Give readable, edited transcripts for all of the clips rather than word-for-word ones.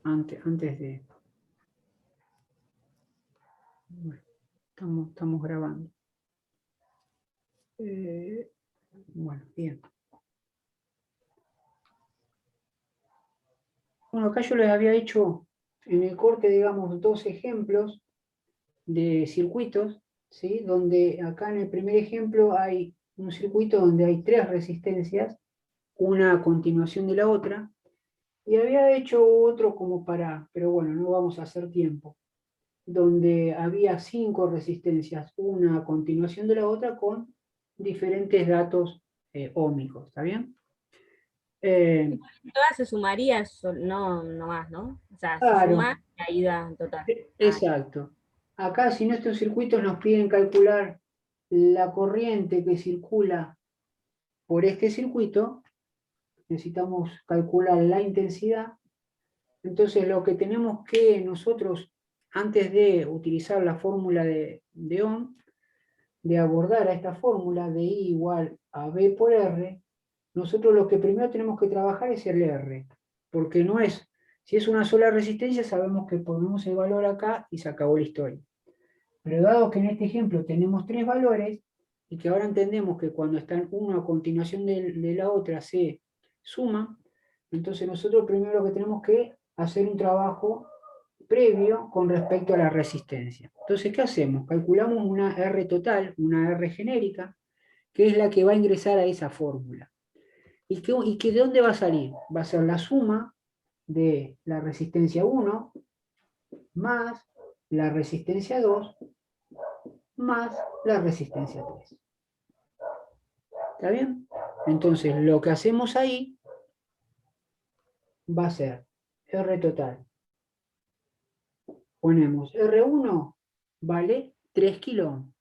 antes de... Bueno, estamos grabando. Bueno, bien. Bueno, acá yo les había hecho en el corte, digamos, 2 ejemplos de circuitos, ¿sí? Donde acá en el primer ejemplo hay un circuito donde hay 3 resistencias, una a continuación de la otra, y había hecho otro como para, pero bueno, no vamos a hacer tiempo, donde había 5 resistencias, una a continuación de la otra con diferentes datos óhmicos, ¿está bien? Todas se sumaría, no más, ¿no? O sea, se Claro, suma la ida total. exacto. Acá, si nuestros circuitos nos piden calcular la corriente que circula por este circuito, necesitamos calcular la intensidad. Entonces, lo que tenemos que nosotros, antes de utilizar la fórmula de Ohm, de abordar a esta fórmula de I igual a B por R, nosotros lo que primero tenemos que trabajar es el R, porque no es, si es una sola resistencia, sabemos que ponemos el valor acá y se acabó la historia. Pero dado que en este ejemplo tenemos 3 valores, y que ahora entendemos que cuando están uno a continuación de la otra se suman, entonces nosotros primero lo que tenemos que hacer un trabajo previo con respecto a la resistencia. Entonces, ¿qué hacemos? Calculamos una R total, una R genérica, que es la que va a ingresar a esa fórmula. ¿Y que de dónde va a salir? Va a ser la suma de la resistencia 1 más la resistencia 2 más la resistencia 3. ¿Está bien? Entonces, lo que hacemos ahí va a ser R total. Ponemos R1 vale 3 kilo ohm.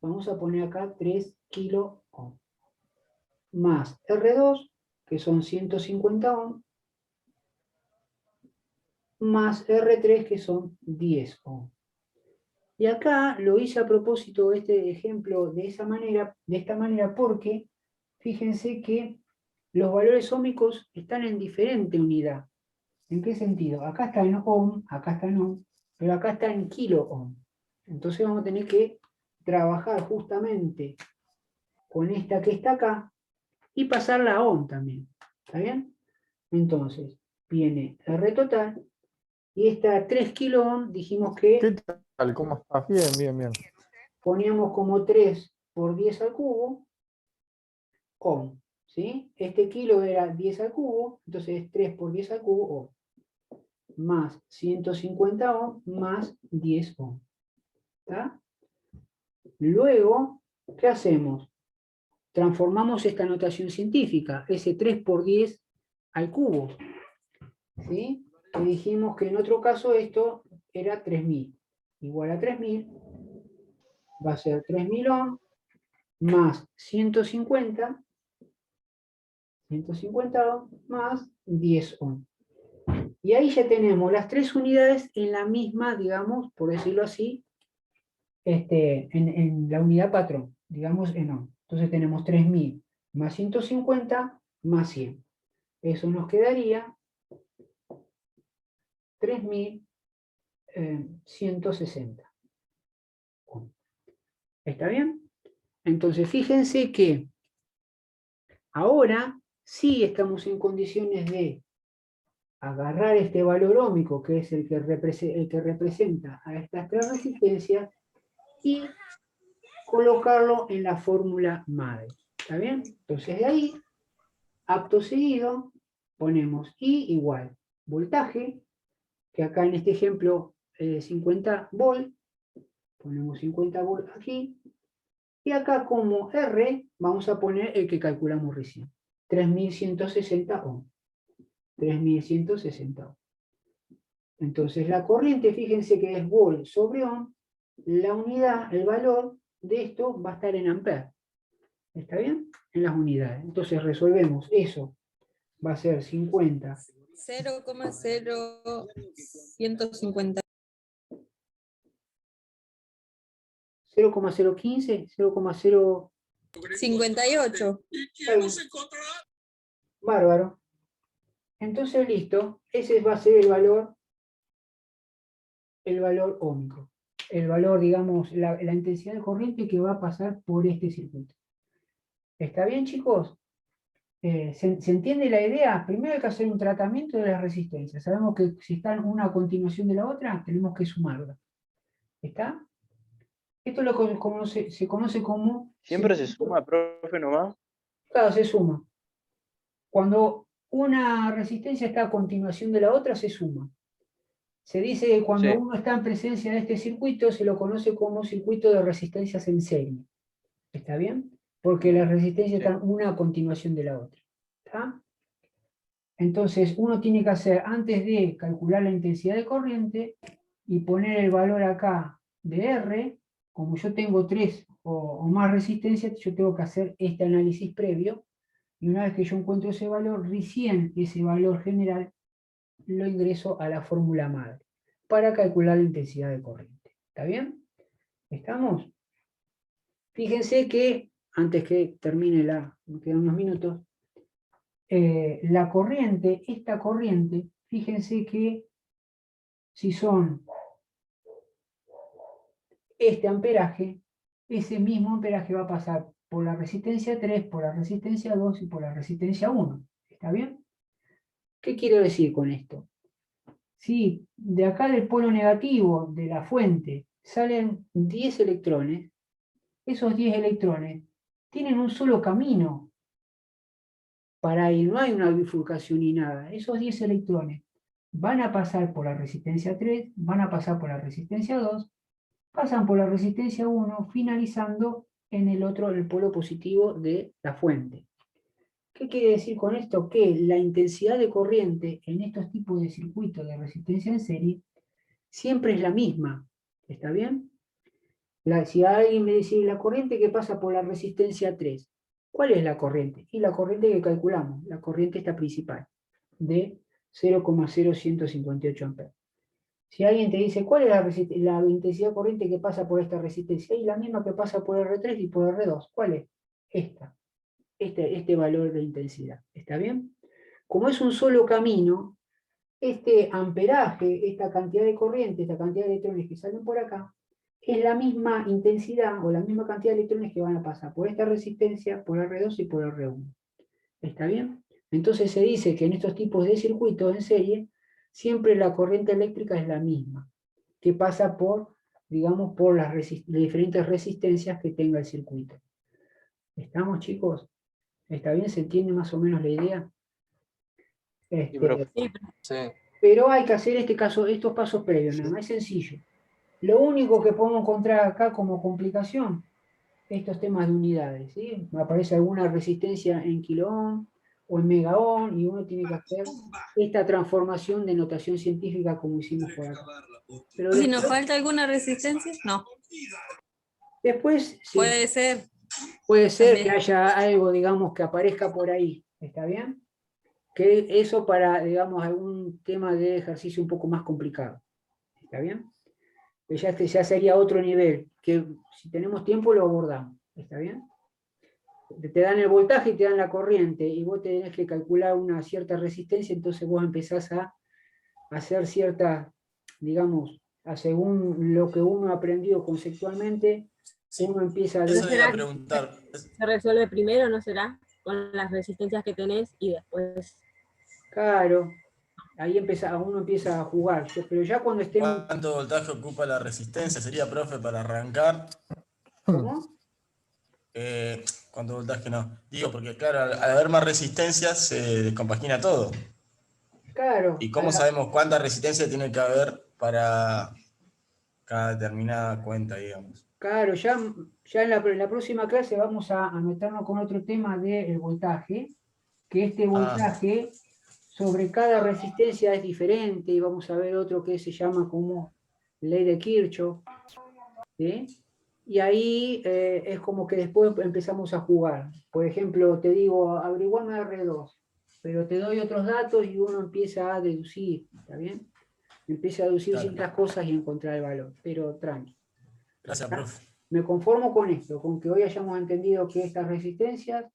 Vamos a poner acá 3 kilo ohm. Más R2, que son 150 ohm, más R3, que son 10 ohm. Y acá lo hice a propósito este ejemplo de esta manera, porque fíjense que los valores óhmicos están en diferente unidad. ¿En qué sentido? Acá está en ohm, acá está en ohm, pero acá está en kilo ohm. Entonces vamos a tener que trabajar justamente con esta que está acá y pasarla a ohm también. ¿Está bien? Entonces, viene R total y esta 3 kilo ohm dijimos que... ¿Qué tal? ¿Cómo estás? Bien, bien, bien. Poníamos como 3 por 10 al cubo ohm. ¿Sí? Este kilo era 10 al cubo, entonces es 3 por 10 al cubo ohm. Más 150 ohm más 10 ohm. ¿Está? Luego, ¿qué hacemos? Transformamos esta notación científica, ese 3 por 10 al cubo. ¿Sí? Y dijimos que en otro caso esto era 3000. Igual a 3000 va a ser 3000 ohm más 150 ohm más 10 ohm. Y ahí ya tenemos las 3 unidades en la misma, digamos, por decirlo así, en la unidad patrón, digamos en ohm. Entonces tenemos 3000 más 150 más 100. Eso nos quedaría 3160. ¿Está bien? Entonces fíjense que ahora sí estamos en condiciones de agarrar este valor óhmico, que es el que representa a estas 3 resistencias, y colocarlo en la fórmula madre. ¿Está bien? Entonces de ahí, acto seguido, ponemos I igual voltaje, que acá en este ejemplo 50 volt, ponemos 50 volt aquí, y acá como R vamos a poner el que calculamos recién, 3160 ohm. 3160 ohm. Entonces la corriente, fíjense que es volt sobre ohm, la unidad, el valor de esto va a estar en ampere. ¿Está bien? En las unidades. Entonces resolvemos eso. Va a ser 50. 0,0150. 0,015, 0,0... 58. Bárbaro. Entonces, listo, ese va a ser el valor óhmico. El valor, digamos, la intensidad de corriente que va a pasar por este circuito. ¿Está bien, chicos? ¿Se entiende la idea? Primero hay que hacer un tratamiento de las resistencias. Sabemos que si están una a continuación de la otra, tenemos que sumarlas. ¿Está? Esto se conoce como... ¿Siempre se suma, profe, nomás? Claro, se suma. Cuando una resistencia está a continuación de la otra, se suma. Se dice que cuando Sí. uno está en presencia de este circuito, se lo conoce como circuito de resistencias en serie. ¿Está bien? Porque las resistencias Sí. están una a continuación de la otra. ¿Está? Entonces, uno tiene que hacer, antes de calcular la intensidad de corriente y poner el valor acá de R, como yo tengo 3 o más resistencias, yo tengo que hacer este análisis previo, y una vez que yo encuentro ese valor, recién ese valor general lo ingreso a la fórmula madre para calcular la intensidad de corriente. ¿Está bien? ¿Estamos? Fíjense que, antes que termine me quedan unos minutos, la corriente, esta corriente, fíjense que si son este amperaje, ese mismo amperaje va a pasar por la resistencia 3, por la resistencia 2 y por la resistencia 1. ¿Está bien? ¿Qué quiero decir con esto? Si de acá del polo negativo de la fuente salen 10 electrones, esos 10 electrones tienen un solo camino para ir, no hay una bifurcación ni nada. Esos 10 electrones van a pasar por la resistencia 3, van a pasar por la resistencia 2, pasan por la resistencia 1, finalizando en el polo positivo de la fuente. ¿Qué quiere decir con esto? Que la intensidad de corriente en estos tipos de circuitos de resistencia en serie siempre es la misma. ¿Está bien? Si alguien me dice la corriente que pasa por la resistencia 3, ¿cuál es la corriente? Y la corriente que calculamos, la corriente esta principal, de 0,0158 amperes. Si alguien te dice, ¿cuál es la intensidad de corriente que pasa por esta resistencia? Y la misma que pasa por R3 y por R2. ¿Cuál es? Esta. Este valor de intensidad. ¿Está bien? Como es un solo camino, este amperaje, esta cantidad de corriente, esta cantidad de electrones que salen por acá, es la misma intensidad o la misma cantidad de electrones que van a pasar por esta resistencia, por R2 y por R1. ¿Está bien? Entonces se dice que en estos tipos de circuitos en serie, siempre la corriente eléctrica es la misma, que pasa por, digamos, por las diferentes resistencias que tenga el circuito. ¿Estamos, chicos? ¿Está bien? ¿Se entiende más o menos la idea? Sí, profe. Sí. Pero hay que hacer estos pasos previos, nada más, es sencillo. Lo único que podemos encontrar acá como complicación, estos temas de unidades, ¿sí? Me aparece alguna resistencia en kiloohm o en megaohm y uno tiene que hacer esta transformación de notación científica como hicimos por acá. Pero Si nos falta alguna resistencia, no. después sí, Puede ser. puede ser que también. haya algo, digamos, que aparezca por ahí, ¿está bien? Que eso para, digamos, algún tema de ejercicio un poco más complicado, ¿está bien? Que ya sería otro nivel, que si tenemos tiempo lo abordamos, ¿está bien? Te dan el voltaje y te dan la corriente, y vos tenés que calcular una cierta resistencia, entonces vos empezás a hacer cierta, digamos, según lo que uno aprendió conceptualmente, Sí, uno empieza a eso decir, iba a preguntar. Se resuelve primero, ¿no será? Con las resistencias que tenés y después. claro, ahí uno empieza a jugar, pero ya cuando estemos... ¿Cuánto voltaje ocupa la resistencia? Sería, profe, para arrancar. ¿Cómo? ¿Cuánto voltaje no? Digo, porque claro, al haber más resistencias se descompagina todo. Claro, ¿Y cómo sabemos cuánta resistencia tiene que haber para cada determinada cuenta, digamos? claro, ya en la próxima clase vamos a meternos con otro tema del voltaje, que este voltaje sobre cada resistencia es diferente, y vamos a ver otro que se llama como ley de Kirchhoff, ¿sí? Y ahí es como que después empezamos a jugar. Por ejemplo, te digo, averiguame R2, pero te doy otros datos y uno empieza a deducir, ¿está bien? Empieza a deducir Claro. ciertas cosas y encontrar el valor, pero tranqui. Gracias, profe. Me conformo con esto, con que hoy hayamos entendido que estas resistencias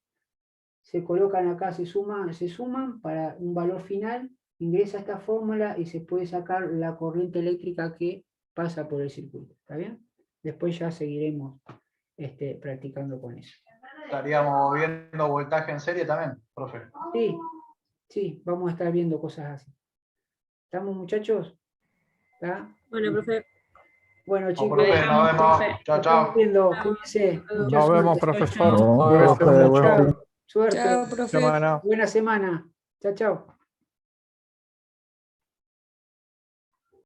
se colocan acá, se suman para un valor final, ingresa esta fórmula y se puede sacar la corriente eléctrica que pasa por el circuito. ¿Está bien? Después ya seguiremos practicando con eso. Estaríamos viendo voltaje en serie también, profe. Sí, sí, vamos a estar viendo cosas así. ¿Estamos, muchachos? ¿Está? Bueno, profe. Bueno, chicos, profe, nos vemos. Chao, chao. viendo, cuídense. Mucha Nos vemos, suerte. profesor. Chao. Cuídese mucho. Suerte. Chao, profe. Semana. Buena semana. Chao, chao.